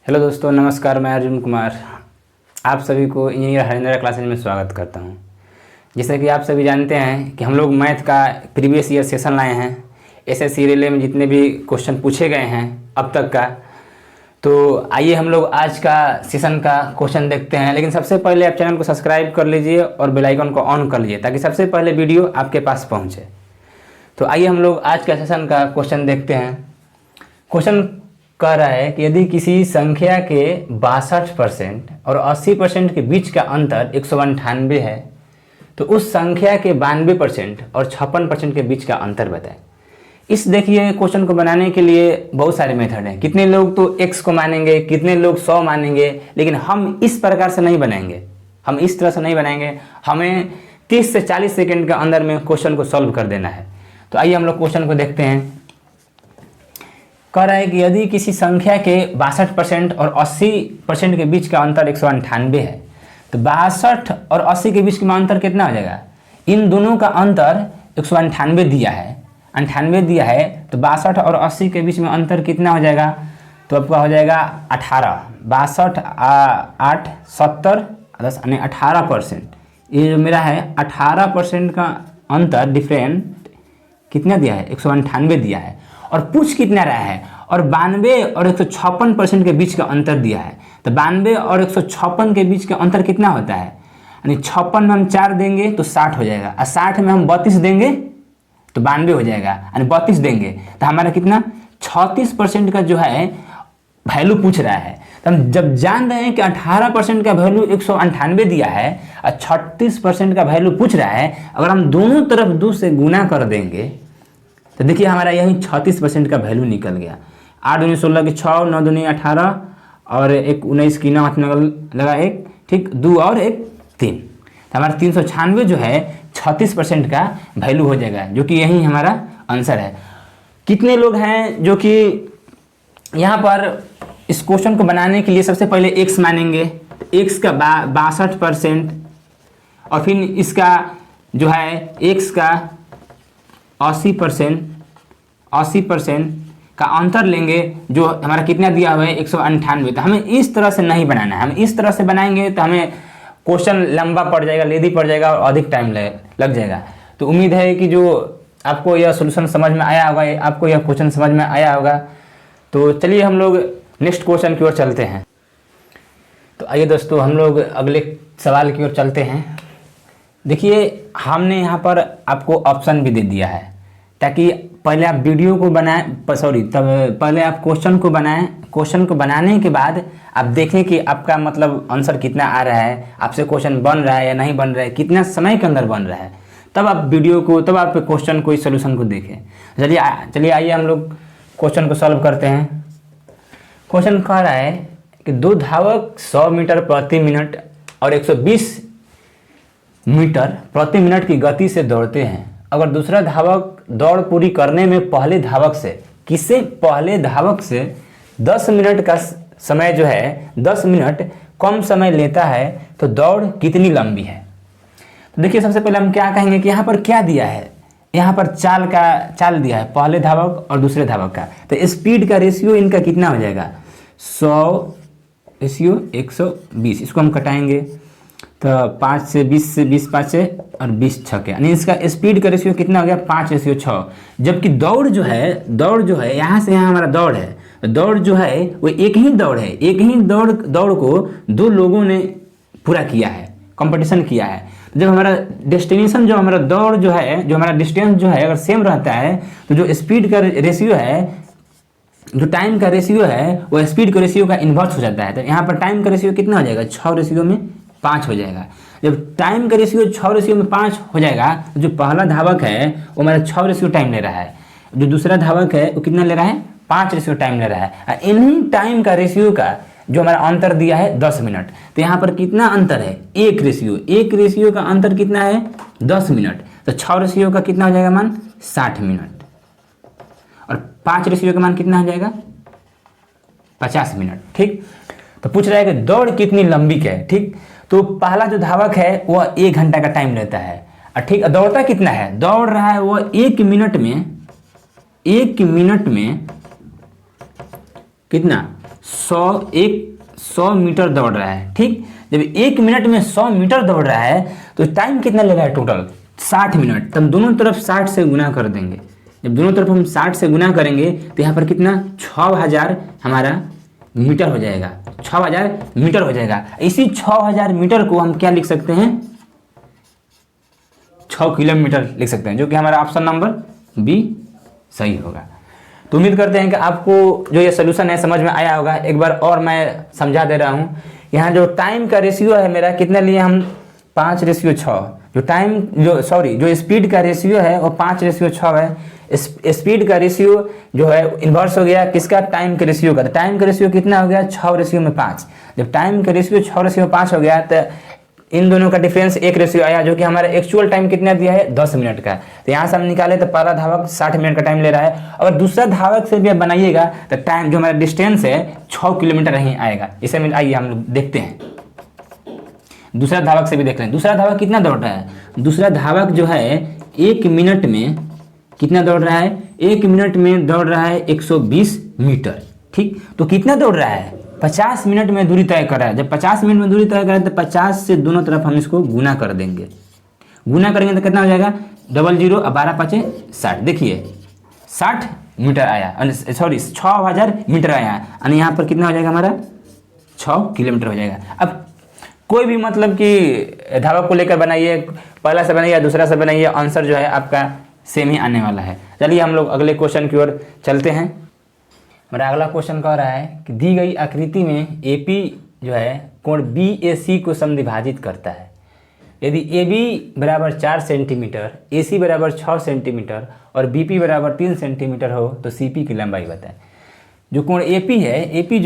Hello दोस्तों, नमस्कार। मैं अर्जुन कुमार आप सभी को इंजीनियर हरिंद्रा क्लासेज में स्वागत करता हूं। जैसे कि आप सभी जानते हैं कि हम लोग मैथ का प्रीवियस ईयर सेशन लाए हैं। एसएससी रेलवे में जितने भी क्वेश्चन पूछे गए हैं अब तक का, तो आइए हम लोग आज का सेशन का क्वेश्चन देखते हैं। लेकिन सबसे पहले आप चैनल को सब्सक्राइब कर लीजिए और बेल आइकन को ऑन कर लीजिए ताकि सबसे पहले वीडियो आपके पास पहुँचे। तो आइए हम लोग आज का सेशन का क्वेश्चन देखते हैं। क्वेश्चन कह रहा है कि यदि किसी संख्या के 62% और 80% के बीच का अंतर 198 है तो उस संख्या के 92% और 56% के बीच का अंतर बताएं। इस देखिए क्वेश्चन को बनाने के लिए बहुत सारे मेथड हैं। कितने लोग तो x को मानेंगे, कितने लोग 100 मानेंगे, लेकिन हम इस प्रकार से नहीं बनाएंगे, हम इस तरह से नहीं बनाएंगे। हमें 30 से 40 सेकेंड के अंदर में क्वेश्चन को सॉल्व कर देना है। तो आइए हम लोग क्वेश्चन को देखते हैं। कह रहा है कि यदि किसी संख्या के 62% और 80% के बीच का अंतर 198 है तो 62 और 80 के बीच का अंतर कितना हो जाएगा। इन दोनों का अंतर 198 दिया है, 98 दिया है, तो 62 और 80 के बीच में अंतर कितना हो जाएगा। तो आपका हो जाएगा 18। 62 8 70 10 यानी 18%। ये जो मेरा है 18% का अंतर डिफरेंट कितना दिया है, 198 दिया है। और पूछ कितना रहा है, और 92 और 156% के बीच का अंतर दिया है। तो 92 और 156 के बीच का अंतर कितना होता है, यानी 56 में हम 4 देंगे तो 60 हो जाएगा, और 60 में हम 32 देंगे तो 92 हो जाएगा, यानी 32 देंगे तो हमारा कितना 36% का जो है वैल्यू पूछ रहा है। तो हम जब जान रहे हैं कि 18% का वैल्यू 198 दिया है और 36% का वैल्यू पूछ रहा है, अगर हम दोनों तरफ 2 से गुना कर देंगे तो देखिए हमारा यही 36% का वैल्यू निकल गया। 8 दूनी 16 की 6, 9 दूनी 18 और 1 19 की 9 हाथ में लगा 1, ठीक, 2 और 1 3। तो हमारा 396 जो है 36% का वैल्यू हो जाएगा, जो कि यही हमारा आंसर है। कितने लोग हैं जो कि यहाँ पर इस क्वेश्चन को बनाने के लिए सबसे पहले x मानेंगे, x का 62% और फिर इसका जो है x का 80% का अंतर लेंगे, जो हमारा कितना दिया हुआ है 198। तो हमें इस तरह से नहीं बनाना है। हम इस तरह से बनाएंगे तो हमें क्वेश्चन लंबा पड़ जाएगा, लेदी पड़ जाएगा और अधिक टाइम लग जाएगा। तो उम्मीद है कि जो आपको यह सॉल्यूशन समझ में आया होगा, आपको यह क्वेश्चन समझ में आया होगा। तो चलिए हम लोग नेक्स्ट क्वेश्चन की ओर चलते हैं। तो आइए दोस्तों हम लोग अगले सवाल की ओर चलते हैं। देखिए हमने यहाँ पर आपको ऑप्शन भी दे दिया है ताकि पहले आप वीडियो को बनाएं, तब पहले आप क्वेश्चन को बनाएं। क्वेश्चन को बनाने के बाद आप देखें कि आपका मतलब आंसर कितना आ रहा है, आपसे क्वेश्चन बन रहा है या नहीं बन रहा है, कितना समय के अंदर बन रहा है, तब आप वीडियो को, तब आप क्वेश्चन को, इस सोल्यूशन को देखें। चलिए आइए हम लोग क्वेश्चन को सॉल्व करते हैं। क्वेश्चन कह रहा है कि 2 धावक 100 मीटर प्रति मिनट और 120 मीटर प्रति मिनट की गति से दौड़ते हैं। अगर दूसरा धावक दौड़ पूरी करने में पहले धावक से 10 मिनट का समय जो है 10 मिनट कम समय लेता है तो दौड़ कितनी लंबी है। तो देखिए सबसे पहले हम क्या कहेंगे कि यहाँ पर क्या दिया है, यहाँ पर चाल दिया है पहले धावक और दूसरे धावक का। तो स्पीड का रेशियो इनका कितना हो जाएगा 100 रेशियो 120। इसको हम कटाएंगे तो 5 से 20 से 20 5 से और 20 6 यानी इसका स्पीड का रेशियो कितना हो गया 5:6। जबकि दौड़ जो है यहाँ से यहाँ हमारा दौड़ है, दौड़ जो है वो एक ही दौड़ है, एक ही दौड़ को 2 लोगों ने पूरा किया है, कंपटीशन किया है। जब हमारा डेस्टिनेशन, जो हमारा दौड़ जो है, जो हमारा डिस्टेंस जो है अगर सेम रहता है तो जो स्पीड का रेशियो है, जो टाइम का रेशियो है वो स्पीड के रेशियो का इन्वर्स हो जाता है। तो यहाँ पर टाइम का रेशियो कितना हो जाएगा 6:5 हो जाएगा। जब टाइम का रेशियो 6:5 हो जाएगा तो जो पहला धावक है वो हमारा 6 टाइम ले रहा है, जो दूसरा धावक है वो कितना ले रहा है 5 टाइम ले रहा है। इन्हीं टाइम का रेशियो का जो हमारा अंतर दिया है 10 मिनट। तो यहाँ पर कितना अंतर है, एक रेशियो का अंतर कितना है 10 मिनट। तो 6 रेशियो का कितना हो जाएगा मान 60 मिनट, और 5 रेशियो का मान कितना हो जाएगा 50 मिनट। ठीक, तो पूछ रहा है कि दौड़ कितनी लंबी है। ठीक, तो पहला जो धावक है वो 1 घंटा का टाइम लेता है, और ठीक दौड़ता कितना है, दौड़ रहा है वो 1 मिनट में कितना 100 मीटर दौड़ रहा है, ठीक। जब 1 मिनट में 100 मीटर दौड़ रहा है तो टाइम कितना लगा है टोटल? 60 मिनट। तो हम दोनों तरफ 60 से गुना कर देंगे। जब दोनों तरफ हम 60 से गुना करेंगे तो यहाँ पर कितना 6000 हमारा मीटर हो जाएगा, 6000 मीटर हो जाएगा। इसी 6000 मीटर को हम क्या लिख सकते हैं? 6 किलोमीटर लिख सकते हैं, जो कि हमारा ऑप्शन नंबर बी सही होगा। तो उम्मीद करते हैं कि आपको जो ये सोल्यूशन है समझ में आया होगा। एक बार और मैं समझा दे रहा हूँ। यहाँ जो टाइम का रेशियो है मेरा कितने लिए हम 5:6, जो स्पीड का रेशियो है वो 5:6 है। स्पीड का रेशियो जो है इन्वर्स हो गया किसका? टाइम के रेशियो का। तो टाइम का रेशियो कितना हो गया? 6:5। जब टाइम का रेशियो 6:5 हो गया तो इन दोनों का डिफरेंस 1 रेशियो आया, जो कि हमारा एक्चुअल टाइम कितना दिया है? 10 मिनट का। तो यहाँ से हम निकाले तो पहला धावक 60 मिनट का टाइम ले रहा है। अगर दूसरा धावक से भी आप बनाइएगा तो टाइम जो हमारा डिस्टेंस है 6 किलोमीटर ही आएगा। इसे में आइए हम लोग देखते हैं, दूसरा धावक से भी देख रहे हैं। दूसरा धावक कितना दौड़ रहा है? दूसरा धावक जो है 1 मिनट में कितना दौड़ रहा है? 1 मिनट में दौड़ रहा है 120 मीटर, ठीक। तो कितना दौड़ रहा है? 50 मिनट में दूरी तय कर रहा है। जब 50 मिनट में दूरी तय करें तो 50 से दोनों तरफ हम इसको गुना कर देंगे। गुना करेंगे तो कितना हो जाएगा? 00 और 12×5 = 60। देखिए 60 मीटर आया, सॉरी 6000 मीटर आया, यानी यहाँ पर कितना हो जाएगा हमारा? 6 किलोमीटर हो जाएगा। अब कोई भी मतलब कि धावक को लेकर बनाइए, पहला से बनाइए या दूसरा से बनाइए, आंसर जो है आपका सेम ही आने वाला है। चलिए हम लोग अगले क्वेश्चन की ओर चलते हैं। हमारा अगला क्वेश्चन कह रहा है कि दी गई आकृति में AP जो है कोण BAC को समद्विभाजित करता है। यदि AB बराबर 4 सेंटीमीटर, AC बराबर 6 सेंटीमीटर और BP बराबर 3 सेंटीमीटर हो तो CP की लंबाई बताएं। जो कोण AP है, AP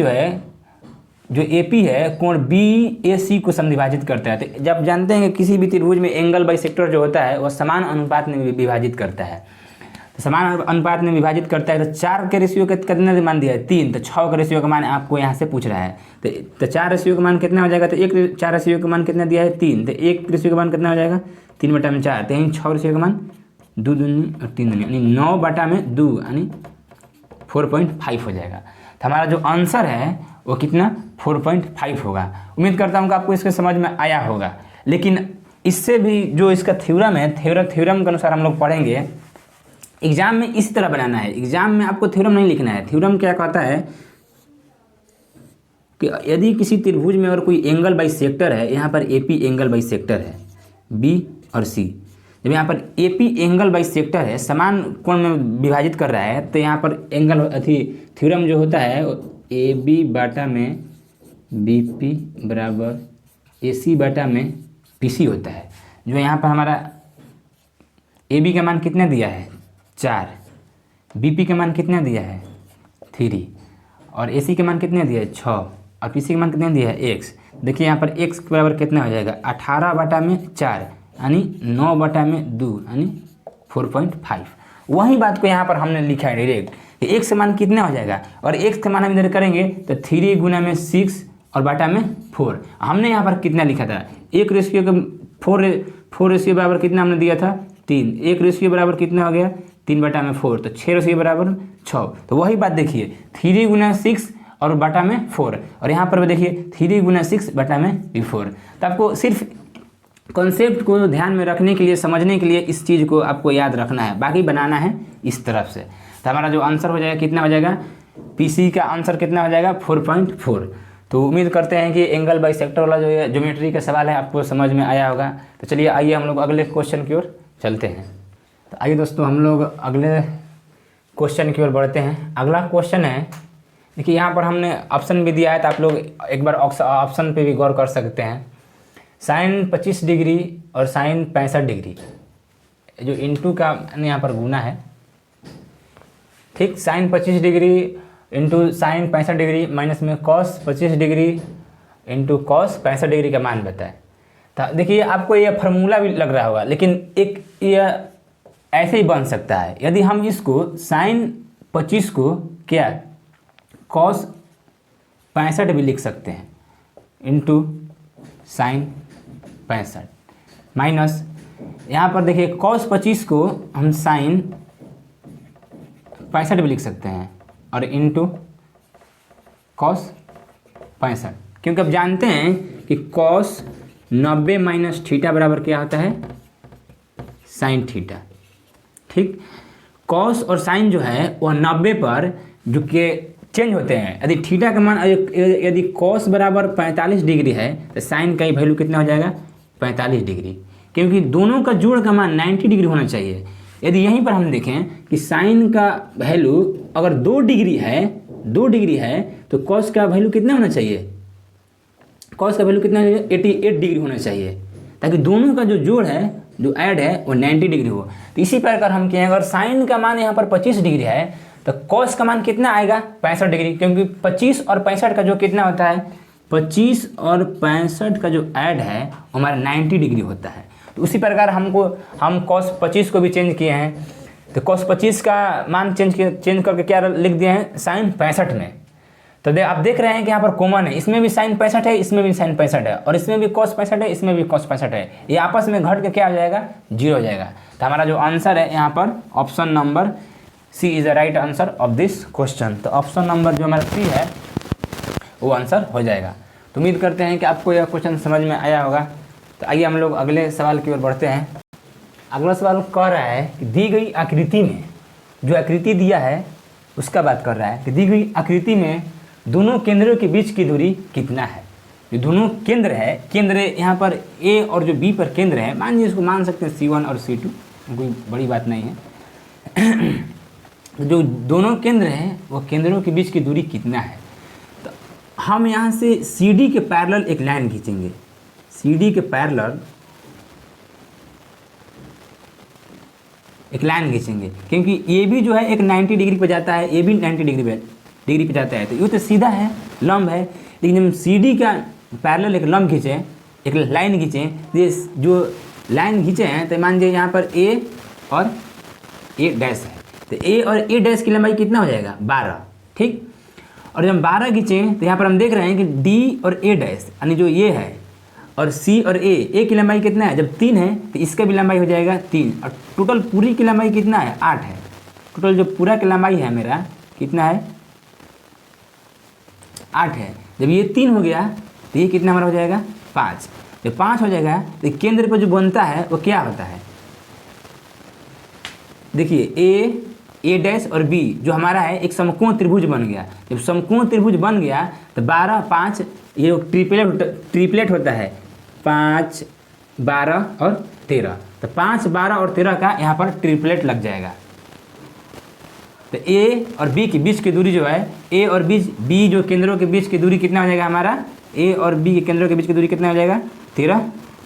है कोण BAC को समद्विभाजित करता है। तो जब जानते हैं कि किसी भी त्रिभुज में एंगल बाइसेक्टर जो होता है वह समान अनुपात में विभाजित करता है। तो समान अनुपात में विभाजित करता है तो 4 के रेशियो का कितना मान दिया है? 3। तो 6 का रेशियो का मान आपको यहाँ से पूछ रहा है। तो 4 रेशियो का मान कितना हो जाएगा? तो 4 रेशियो का मान कितना दिया है? 3। तो 1 रेशियो का मान कितना हो जाएगा? 3/4। तो यहीं 6 रेशियो का मान 2 दूनी और 3 दूनी यानी 9/2 यानी 4.5 हो जाएगा। तो हमारा जो आंसर है वो कितना? 4.5 होगा। उम्मीद करता हूँ कि आपको इसके समझ में आया होगा। लेकिन इससे भी जो इसका थ्योरम है, थ्योरम के अनुसार हम लोग पढ़ेंगे। एग्जाम में इस तरह बनाना है, एग्जाम में आपको थ्योरम नहीं लिखना है। थ्योरम क्या कहता है कि यदि किसी त्रिभुज में अगर कोई एंगल बाइसेक्टर है, यहाँ पर AP एंगल बाइसेक्टर है B और C। जब यहाँ पर AP एंगल बाइसेक्टर है, समान कोण में विभाजित कर रहा है, तो यहाँ पर एंगल थ्योरम जो होता है AB बटा में BP बराबर AC बटा में PC होता है। जो यहाँ पर हमारा AB का मान कितना दिया है? 4, BP का मान कितना दिया है? 3 और AC के मान कितने दिया है? 6 और PC का मान कितने दिया है? X। देखिए यहाँ पर X के बराबर कितना हो जाएगा? 18/4 यानी 9/2 यानी 4.5। वही बात को यहाँ पर हमने लिखा है डायरेक्ट कि X का मान कितना हो जाएगा, और X का मान हम इधर करेंगे तो 3 गुना में 6 और बटा में 4। हमने यहाँ पर कितना लिखा था? 1 रेशियो का 4 रेशियो बराबर कितना हमने दिया था? 3। 1 रेशियो बराबर कितना हो गया? 3/4। तो 6 रेशियो बराबर 6। तो वही बात देखिए 3 गुना 6 और बटा में 4, और यहाँ पर भी देखिए 3 गुना 6 बटा में 4। तो आपको सिर्फ कॉन्सेप्ट को ध्यान में रखने के लिए, समझने के लिए इस चीज़ को आपको याद रखना है, बाकी बनाना है इस तरफ से। तो हमारा जो आंसर हो जाएगा कितना हो जाएगा? PC का आंसर कितना हो जाएगा? 4.4। तो उम्मीद करते हैं कि एंगल बाइसेक्टर वाला जो ज्योमेट्री का सवाल है आपको समझ में आया होगा। तो चलिए आइए हम लोग अगले क्वेश्चन की ओर चलते हैं। तो आइए दोस्तों हम लोग अगले क्वेश्चन की ओर बढ़ते हैं। अगला क्वेश्चन है, देखिए यहाँ पर हमने ऑप्शन भी दिया है, तो आप लोग एक बार ऑप्शन पे भी गौर कर सकते हैं। साइन 25 डिग्री और साइन 65 डिग्री, जो इंटू का यहाँ पर गुना है, ठीक। Sine 25 degree into sine 65 degree minus में cos 25 degree into cos 65 degree का मान बताए। तो देखिए आपको यह फार्मूला भी लग रहा होगा, लेकिन एक यह ऐसे ही बन सकता है। यदि हम इसको साइन 25 को क्या कॉस 65 भी लिख सकते हैं इंटू साइन 65 माइनस यहाँ पर देखिए कॉस 25 को हम साइन 65 भी लिख सकते हैं और इंटू कॉस 65, क्योंकि अब जानते हैं कि कॉस 90 माइनस थीटा बराबर क्या होता है, साइन थीटा। ठीक, कॉस और साइन जो है वह 90 पर जो कि चेंज होते हैं। यदि थीटा का मान यदि कॉस बराबर 45 डिग्री है तो साइन का वैल्यू कितना हो जाएगा, 45 डिग्री, क्योंकि दोनों का जोड़ का मान 90 डिग्री होना चाहिए। यदि यहीं पर हम देखें कि साइन का वैल्यू अगर 2 डिग्री है तो कॉस का वैल्यू कितना होना चाहिए, कॉस का वैल्यू कितना 88 डिग्री होना चाहिए, ताकि दोनों का जो जोड़ है, जो ऐड है वो 90 डिग्री हो। तो इसी प्रकार हम कहें अगर साइन का मान यहाँ पर 25 डिग्री है तो कॉस का मान कितना आएगा, 65 डिग्री, क्योंकि 25 और 65 का जो कितना होता है, 25 और 65 का जो ऐड है हमारा 90 डिग्री होता है। तो उसी प्रकार हम कॉस 25 को भी चेंज किए हैं, तो कॉस 25 का मान चेंज करके क्या लिख दिए हैं, साइन 65 में। तो आप देख रहे हैं कि यहाँ पर कॉमन है, इसमें भी साइन 65 है, इसमें भी साइन 65 है, और इसमें भी कॉस 65 है, इसमें भी कॉस 65 है। ये आपस में घट के क्या हो जाएगा, 0 हो जाएगा। तो हमारा जो आंसर है यहाँ पर option number C is the right answer of this question. तो ऑप्शन नंबर जो हमारा सी है वो आंसर हो जाएगा। तो उम्मीद करते हैं कि आपको यह क्वेश्चन समझ में आया होगा। तो आइए हम लोग अगले सवाल की ओर बढ़ते हैं। अगला सवाल कह रहा है कि दी गई आकृति में, जो आकृति दिया है उसका बात कर रहा है कि दी गई आकृति में दोनों केंद्रों के बीच की दूरी कितना है। जो दोनों केंद्र है, केंद्र यहाँ पर ए और जो बी पर केंद्र है, मान लीजिए इसको मान सकते हैं C1 और C2, कोई बड़ी बात नहीं है। जो दोनों केंद्र हैं वो केंद्रों के बीच की दूरी कितना है। तो हम यहाँ से CD के पैरेलल एक लाइन खींचेंगे, CD के पैरेलल एक लाइन खींचेंगे, क्योंकि ये भी जो है एक 90 डिग्री पे जाता है, ये भी 90 डिग्री पे जाता है। तो ये तो सीधा है, लंब है, लेकिन जब CD का पैरेलल एक लंब खींचें, एक लाइन खींचें, ये जो लाइन खींचे हैं तो मान लीजिए यहाँ पर A और A डैश है, तो A और A डैश की लंबाई कितना हो जाएगा, 12। ठीक, और जब 12 खींचें तो यहाँ पर हम देख रहे हैं कि D और A डैश यानी जो ये है और C और A की लंबाई कितना है, जब 3 है तो इसका भी लंबाई हो जाएगा 3, और टोटल पूरी की लंबाई कितना है, 8 है। टोटल जो पूरा की लंबाई है मेरा कितना है, 8 है। जब ये 3 हो गया तो ये कितना हमारा हो जाएगा, 5। जब 5 हो जाएगा तो केंद्र पर जो बनता है वो क्या होता है, देखिए A डैश और B जो हमारा है एक समकोण त्रिभुज बन गया। जब समकोण त्रिभुज बन गया तो 12, 5 ये ट्रिपलेट होता है, 5, 12 और 13। तो 5, 12 और 13 का यहाँ पर ट्रिपलेट लग जाएगा। तो A और B के बीच की दूरी जो है, A और B जो केंद्रों के बीच की दूरी कितना हो जाएगा हमारा, A और B के केंद्रों के बीच की दूरी कितना हो जाएगा, 13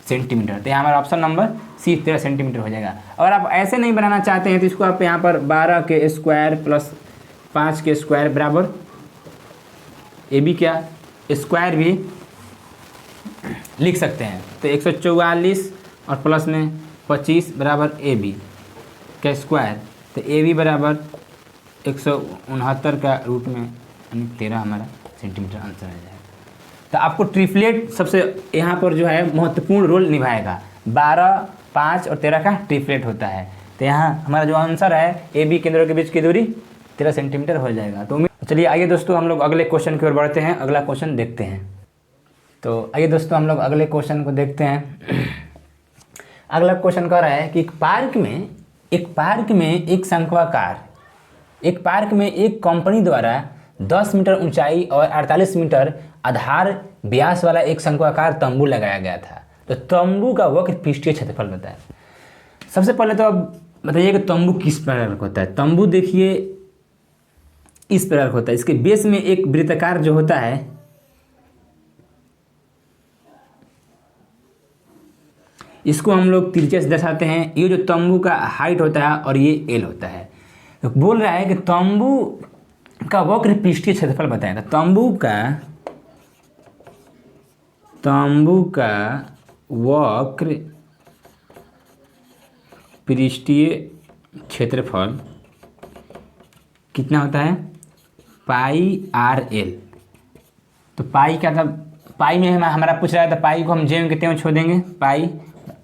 सेंटीमीटर। तो यहाँ हमारा ऑप्शन नंबर सी 13 सेंटीमीटर हो जाएगा। अगर आप ऐसे नहीं बनाना चाहते हैं तो इसको आप यहाँ पर 12 के स्क्वायर प्लस 5 के स्क्वायर बराबर AB क्या स्क्वायर भी लिख सकते हैं। तो 144 और प्लस में 25 बराबर AB का स्क्वायर, तो AB बराबर 169 का रूट में 13 हमारा सेंटीमीटर आंसर आ जाएगा। तो आपको ट्रिपलेट सबसे यहाँ पर जो है महत्वपूर्ण रोल निभाएगा, 12, 5 और 13 का ट्रिपलेट होता है। तो यहाँ हमारा जो आंसर है AB केंद्रों के बीच की दूरी 13 सेंटीमीटर हो जाएगा। तो चलिए आइए दोस्तों हम लोग अगले क्वेश्चन की ओर बढ़ते हैं, अगला क्वेश्चन देखते हैं। तो आइए दोस्तों हम लोग अगले क्वेश्चन को देखते हैं। अगला क्वेश्चन कह रहा है कि एक पार्क में एक कंपनी द्वारा 10 मीटर ऊंचाई और 48 मीटर आधार व्यास वाला एक शंक्वाकार तंबू लगाया गया था। तो तंबू का वक्र पृष्ठीय क्षेत्रफल बताएं। सबसे पहले तो अब बताइए कि तंबू किस प्रकार का होता है। तंबू देखिए इस प्रकार का होता है, इसके बेस में एक वृत्ताकार जो होता है, इसको हम लोग त्रिज्या से दर्शाते हैं। ये जो तंबू का हाइट होता है और ये एल होता है। तो बोल रहा है कि तंबू का वक्र पृष्ठीय क्षेत्रफल बताएं। तो तंबू का वक्र पृष्ठीय क्षेत्रफल कितना होता है, πr_l। तो पाई क्या था, पाई में हमारा पूछ रहा है, तो पाई को हम जेम के त्यों छोड़ देंगे। पाई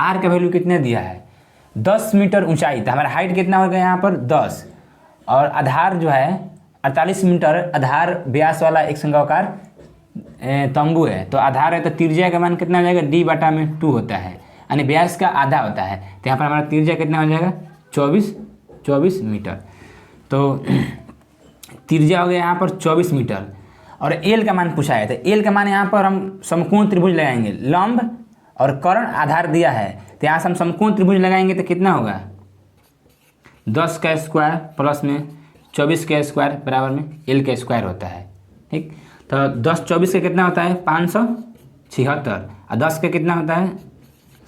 आर का वैल्यू कितना दिया है, 10 मीटर ऊंचाई। तो हमारा हाइट कितना होगा यहाँ पर 10, और आधार जो है 48 मीटर आधार व्यास वाला एक संघाकार तंबू है। तो आधार है तो त्रिज्या का मान कितना हो जाएगा, d/2 होता है, यानी व्यास का आधा होता है। तो यहाँ पर हमारा त्रिज्या कितना हो जाएगा, 24 मीटर। तो त्रिज्या हो गया यहाँ पर 24 मीटर। और एल का मान पूछा है, तो एल का मान यहाँ पर हम समकोण त्रिभुज लगाएंगे, लंब और कर्ण आधार दिया है, तो यहाँ से हम समकोण त्रिभुज लगाएंगे तो कितना होगा, 10 का स्क्वायर प्लस में 24 का स्क्वायर बराबर में एल का स्क्वायर होता है। ठीक, तो 10 24 का कितना होता है 576, और 10 का कितना होता है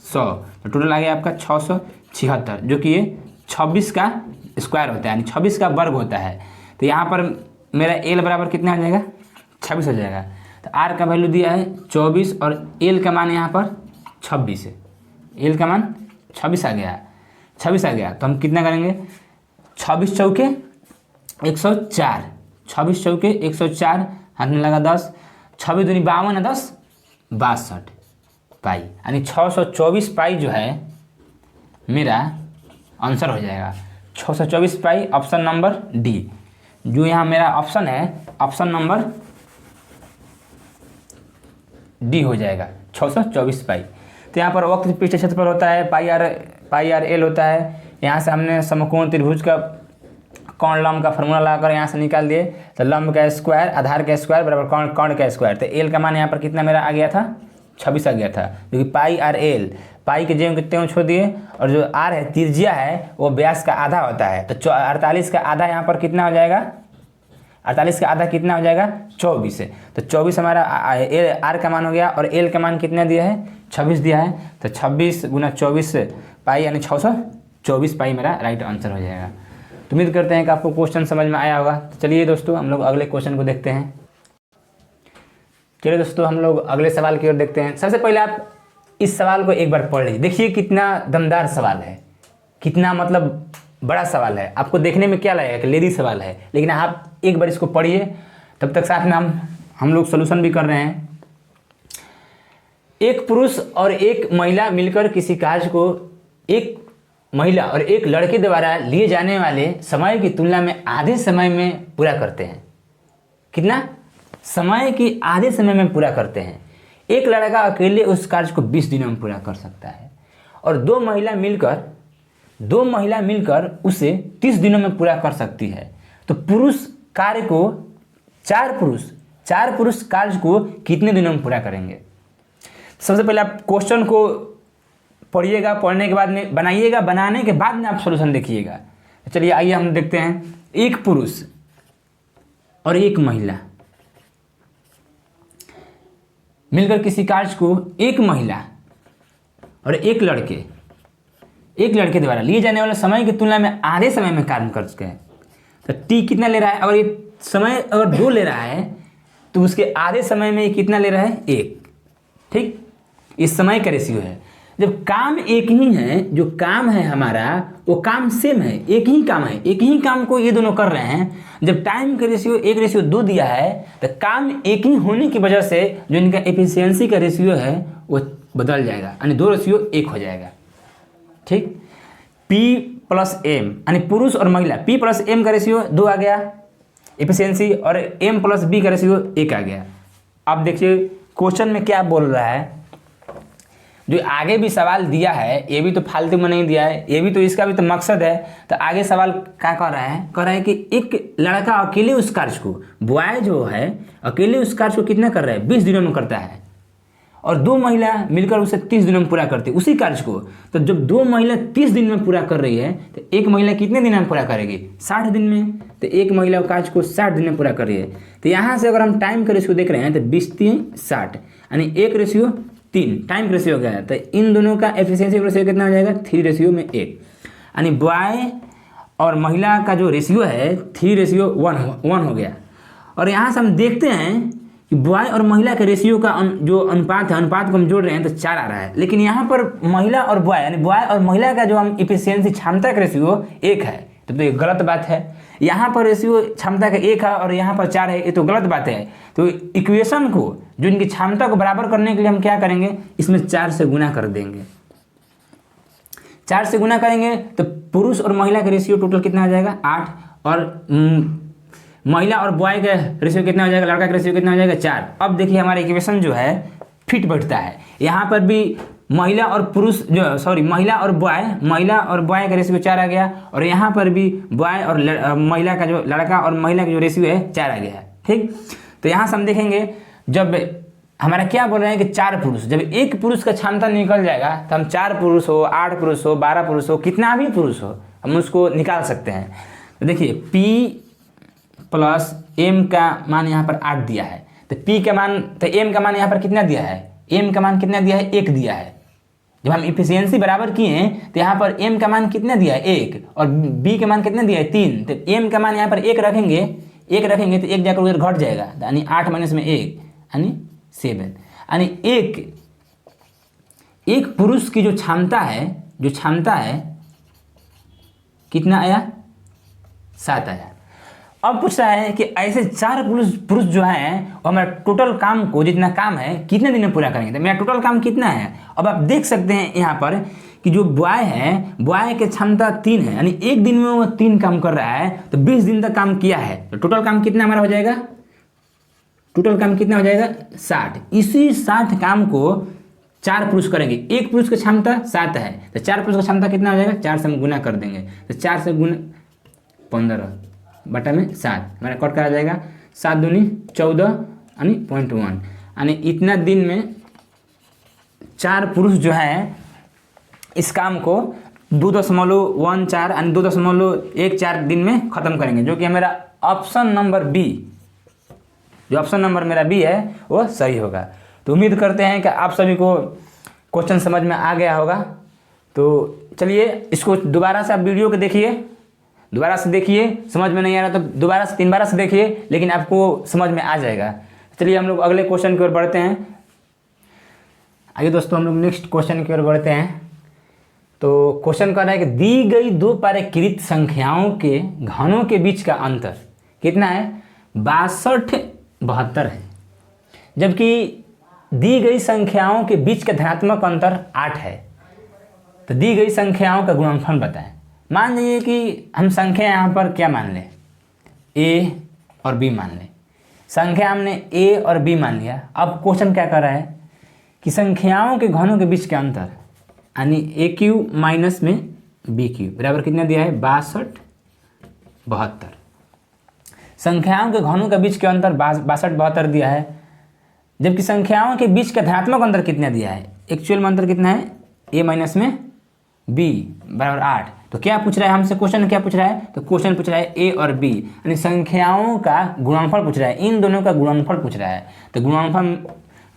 100, तो टोटल आ गया आपका 676, जो कि ये 26 का स्क्वायर होता है, यानी 26 का वर्ग होता है। तो यहाँ पर मेरा एल बराबर कितना हो जाएगा, 26 हो जाएगा। तो आर का वैल्यू दिया है 24 और एल का मान यहाँ पर 26 है, एल का मान 26 आ गया, 26 आ गया। तो हम कितना करेंगे, 26 चौके 104, 26 चौके 104, हाथ में लगा 10, 26 दूनी 52 है 10 62 पाई, यानी 624 पाई जो है मेरा आंसर हो जाएगा। 624 पाई ऑप्शन नंबर डी, जो यहाँ मेरा ऑप्शन है, ऑप्शन नंबर डी हो जाएगा 624 पाई। तो यहाँ पर वक्त पृष्ठ क्षेत्रफल होता है पाई आर एल होता है। यहाँ से हमने समकोण त्रिभुज का कर्ण लंब का फॉर्मूला लगाकर यहाँ से निकाल दिए, तो लंब का स्क्वायर आधार का स्क्वायर बराबर कर्ण का स्क्वायर। तो एल का मान यहाँ पर कितना मेरा आ गया था, 26 आ गया था, क्योंकि पाई आर एल, पाई के जगह कितने छोड़ दिए, और जो आर है त्रिज्या है वो व्यास का आधा होता है। तो 48 का आधा यहाँ पर कितना हो जाएगा, 48 का आधा कितना हो जाएगा 24 है। तो 24 हमारा आर का मान हो गया, और एल का मान कितना दिया है 26 दिया है। तो 26 गुना 24 पाई यानी 624 पाई मेरा राइट आंसर हो जाएगा। तो उम्मीद करते हैं कि आपको क्वेश्चन समझ में आया होगा। तो चलिए दोस्तों हम लोग अगले क्वेश्चन को देखते हैं। चलिए दोस्तों हम लोग अगले सवाल की ओर देखते हैं। सबसे पहले आप इस सवाल को एक बार पढ़ लीजिए, देखिए कितना दमदार सवाल है, कितना मतलब बड़ा सवाल है। आपको देखने में क्या लगेगा कि लेडी सवाल है, लेकिन आप एक बार इसको पढ़िए, तब तक साथ में हम लोग सोल्यूशन भी कर रहे हैं। एक पुरुष और एक महिला मिलकर किसी कार्य को एक महिला और एक लड़के द्वारा लिए जाने वाले समय की तुलना में आधे समय में पूरा करते हैं। कितना समय की आधे समय में पूरा करते हैं। एक लड़का अकेले उस कार्य को 20 दिनों में पूरा कर सकता है, और दो महिला मिलकर उसे 30 दिनों में पूरा कर सकती है। तो चार पुरुष कार्य को कितने दिनों में पूरा करेंगे। सबसे पहले आप क्वेश्चन को पढ़िएगा, पढ़ने के बाद में बनाइएगा, बनाने के बाद में आप सॉल्यूशन देखिएगा। चलिए आइए हम देखते हैं। एक पुरुष और एक महिला मिलकर किसी कार्य को एक महिला और एक लड़के द्वारा लिए जाने वाले समय की तुलना में आधे समय में कार्य कर चुके हैं। तो टी कितना ले रहा है, अगर ये समय अगर 2 ले रहा है तो उसके आधे समय में कितना ले रहा है 1। ठीक, इस समय का रेशियो है। जब काम एक ही है, जो काम है हमारा वो काम सेम है, एक ही काम को ये दोनों कर रहे हैं। जब टाइम का रेशियो 1:2 दिया है तो काम एक ही होने की वजह से जो इनका एफिशिएंसी का रेशियो है वो बदल जाएगा, यानी 2:1 हो जाएगा। ठीक, P + M यानी पुरुष और महिला, P + M का रेशियो 2 आ गया एफिशिएंसी, और M + B का रेशियो 1 आ गया। अब देखिए क्वेश्चन में क्या बोल रहा है, जो आगे भी सवाल दिया है ये भी तो फालतू में नहीं दिया है, ये भी तो इसका भी तो मकसद है। तो आगे सवाल क्या कह रहा है कि एक लड़का अकेले उस कार्य को, बॉय जो है अकेले उस कार्य को कितना कर रहा है 20 दिनों में करता है, और दो महिला मिलकर उसे 30 दिनों में पूरा करती है उसी कार्य को। तो जब दो महिला 30 दिन में पूरा कर रही है तो एक महिला कितने दिन में पूरा करेगी 60 दिन में। तो एक महिला कार्य को 60 दिन में पूरा कर रही है। तो यहाँ से अगर हम टाइम का रेशियो देख रहे हैं तो 20/3 = 60, यानी 1:3 टाइम रेशियो हो गया है। तो इन दोनों का एफिशिएंसी रेशियो कितना हो जाएगा 3:1, यानी बॉय और महिला का जो रेशियो है 3:1 हो गया। और यहाँ से हम देखते हैं कि बॉय और महिला के रेशियो का जो अनुपात है, अनुपात को हम जोड़ रहे हैं तो 4 आ रहा है, लेकिन यहाँ पर महिला और बॉय यानी बॉय और महिला का जो हम एफिशिएंसी क्षमता का रेशियो 1 है, तो ये गलत बात है। यहाँ पर रेशियो क्षमता का 1 है और यहाँ पर 4 है, ये तो गलत बात है। तो इक्वेशन को जो इनकी क्षमता को बराबर करने के लिए हम क्या करेंगे, इसमें 4 से गुना कर देंगे। 4 से गुना करेंगे तो पुरुष और महिला का रेशियो टोटल कितना आ जाएगा 8, और महिला और बॉय का रेशियो कितना हो जाएगा, लड़का का रेशियो कितना हो जाएगा 4। अब देखिए हमारा इक्वेशन जो है फिट बैठता है। यहाँ पर भी महिला और पुरुष जो महिला और बॉय का रेशियो 4 आ गया, और यहाँ पर भी बॉय और महिला का जो लड़का और महिला का जो रेशियो है 4 आ गया है। ठीक, तो यहाँ से हम देखेंगे जब हमारा क्या बोल रहे हैं कि 4 पुरुष, जब एक पुरुष का क्षमता निकल जाएगा तो हम 4 पुरुष हो, 8 पुरुष हो, 12 पुरुष हो, कितना भी पुरुष हो हम उसको निकाल सकते हैं। तो देखिए P प्लस M का मान यहाँ पर 8 दिया है, तो P का मान, तो M का मान यहाँ पर कितना दिया है, M का मान कितना दिया है 1 दिया है। जब हम इफिशियंसी बराबर किए हैं तो यहाँ पर M का मान कितना दिया है 1 और B का मान कितना दिया है 3, तो M का मान यहाँ पर 1 रखेंगे तो 1 जाकर उधर घट जाएगा, यानी 8 माइनस में 1 यानी 7, यानी एक पुरुष की जो क्षमता है कितना आया 7 आया। अब पूछ रहा है कि ऐसे 4 पुरुष जो हैं वो हमारा टोटल काम को, जितना काम है कितने दिन में पूरा करेंगे, तो मेरा टोटल काम कितना है। अब आप देख सकते हैं यहाँ पर कि जो बॉय है, बॉय की क्षमता 3 है, यानी एक दिन में वो 3 काम कर रहा है, तो 20 दिन तक काम किया है, तो टोटल काम कितना हमारा हो जाएगा, टोटल काम कितना हो जाएगा 60। इसी 60 काम को 4 पुरुष करेंगे, एक पुरुष की क्षमता 7 है, तो 4 पुरुष की क्षमता कितना हो जाएगा, 4 से हम गुना कर देंगे, तो 4 से गुना 15 बटा में 7 हमारा कट करा जाएगा, 7 दूनी 14 यानी 0.1, यानी इतना दिन में 4 पुरुष जो है इस काम को 2.14 यानी 2.14 दिन में ख़त्म करेंगे, जो कि मेरा ऑप्शन नंबर बी, जो ऑप्शन नंबर मेरा बी है वो सही होगा। तो उम्मीद करते हैं कि आप सभी को क्वेश्चन समझ में आ गया होगा। तो चलिए इसको दोबारा से आप वीडियो को देखिए, दोबारा से देखिए, समझ में नहीं आ रहा तो दोबारा से 3 बार से देखिए, लेकिन आपको समझ में आ जाएगा। चलिए हम लोग अगले क्वेश्चन की ओर बढ़ते हैं। आइए दोस्तों हम लोग नेक्स्ट क्वेश्चन की ओर बढ़ते हैं। तो क्वेश्चन कर रहा है कि दी गई 2 पारीकृत संख्याओं के घनों के बीच का अंतर कितना है, 62-72 है, जबकि दी गई संख्याओं के बीच का धनात्मक अंतर 8 है। तो दी गई संख्याओं का गुणनफल बताएं। मान लीजिए कि हम संख्या यहाँ पर क्या मान लें, A और B मान लें। संख्या हमने A और B मान लिया। अब क्वेश्चन क्या कर रहा है कि संख्याओं के घनों के बीच का अंतर, यानी AQ माइनस में BQ बराबर कितना दिया है, 62-72। संख्याओं के घनों के बीच के अंतर 62-72 दिया है, जबकि संख्याओं के बीच का धनात्मक अंतर कितना दिया है, एक्चुअल में अंतर कितना है, A माइनस में B बराबर 8। तो क्या पूछ रहा है हमसे, क्वेश्चन क्या पूछ रहा है, तो क्वेश्चन पूछ रहा है A और B यानी संख्याओं का गुणनफल पूछ रहा है, इन दोनों का गुणनफल पूछ रहा है। तो गुणनफल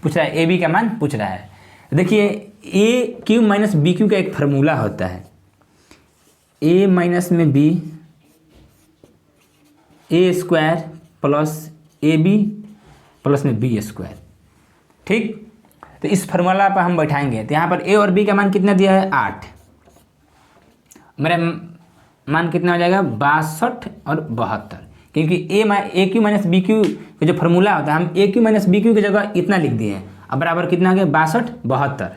पूछ रहा है, AB का मान पूछ रहा है। देखिए AQ माइनस BQ का एक फार्मूला होता है, A माइनस में B A² plus AB plus में B²। ठीक, तो इस फार्मूला पर हम बैठाएंगे। तो यहाँ पर A और B का मान कितना दिया है, 8, मेरा मान कितना हो जाएगा 62 और 72, क्योंकि AQ माइनस BQ का जो फार्मूला होता है, हम AQ माइनस BQ की जगह इतना लिख दिए हैं। अब बराबर कितना हो गया 62-72।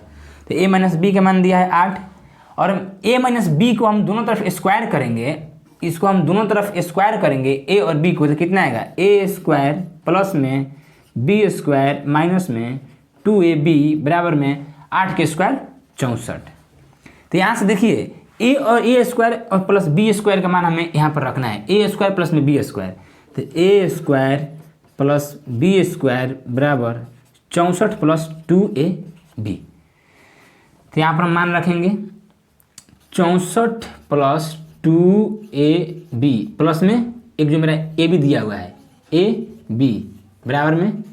तो A माइनस B का मान दिया है 8, और A माइनस B को हम दोनों तरफ स्क्वायर करेंगे, इसको हम दोनों तरफ स्क्वायर करेंगे A और B को, तो कितना आएगा, A² प्लस में B² माइनस में 2AB बराबर में 8 के स्क्वायर 64। तो यहाँ से देखिए A और A² और प्लस B² का मान हमें यहाँ पर रखना है, A² प्लस में B²। तो A² प्लस B² बराबर 64 प्लस 2AB। तो यहाँ पर हम मान रखेंगे 64 प्लस 2AB प्लस में एक जो मेरा AB दिया हुआ है AB बराबर में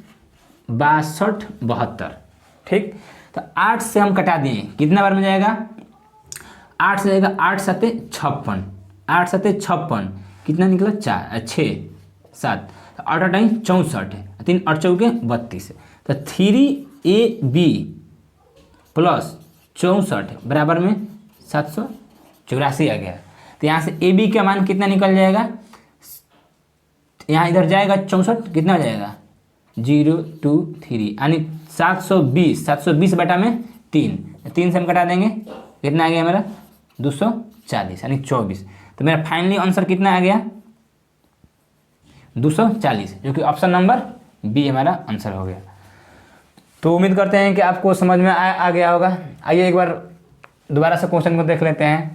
62-72। ठीक, तो 8 से हम कटा दिए, कितना बार में जाएगा, 8 से जाएगा 8 7 56, 8 7 56 कितना निकला, 6 7, 8 8 64, 3 8 चौके 32। तो 3AB प्लस 64 बराबर में 784 आ गया। तो यहाँ से AB का मान कितना निकल जाएगा, यहाँ इधर जाएगा 64, कितना हो जाएगा 023, यानी 720 बटा में 3 से हम कटा देंगे, कितना आ गया मेरा 240 यानी 24। तो मेरा फाइनली आंसर कितना आ गया 240, जो कि ऑप्शन नंबर बी हमारा आंसर हो गया। तो उम्मीद करते हैं कि आपको समझ में आ गया होगा। आइए एक बार दोबारा से क्वेश्चन को देख लेते हैं।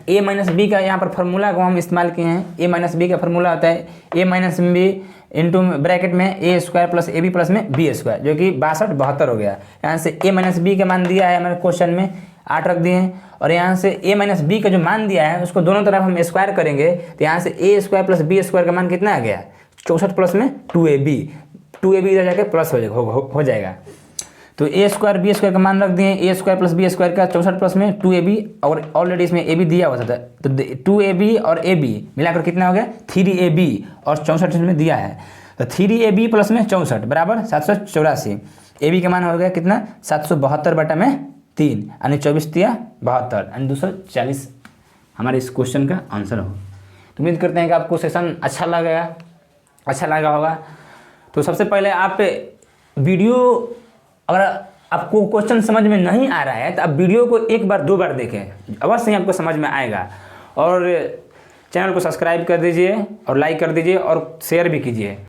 a माइनस बी का यहाँ पर फार्मूला को हम इस्तेमाल किए हैं। a माइनस बी का फार्मूला होता है a minus B into bracket में A square plus A B plus में बी स्क्वायर, जो कि 62 हो गया। यहाँ से a माइनस बी का मान दिया है हमारे क्वेश्चन में 8 रख दिए हैं, और यहाँ से a माइनस बी का जो मान दिया है उसको दोनों तरफ हम स्क्वायर करेंगे, तो यहाँ से ए स्क्वायर प्लस बी स्क्वायर का मान कितना आ गया 64 प्लस में 2ab इधर जाके प्लस हो जाएगा। तो ए स्क्वायर बी स्क्वायर का मान रख दिए, ए स्क्वायर प्लस बी स्क्वायर का 64 प्लस में 2ab, और ऑलरेडी इसमें ए बी दिया हुआ था, तो 2ab और ab मिलाकर कितना हो गया 3ab, और 64 इसमें दिया है, तो 3ab प्लस में 64 बराबर 784। ab का मान हो गया कितना 772 बटा में 3, यानी 24 तिया 72, यानी 240 हमारे इस क्वेश्चन का आंसर हो। तो उम्मीद करते हैं कि आपको सेशन अच्छा लगा होगा। तो सबसे पहले आप वीडियो, अगर आपको क्वेश्चन समझ में नहीं आ रहा है तो आप वीडियो को एक बार 2 बार देखें, अवश्य ही आपको समझ में आएगा। और चैनल को सब्सक्राइब कर दीजिए और लाइक कर दीजिए और शेयर भी कीजिए।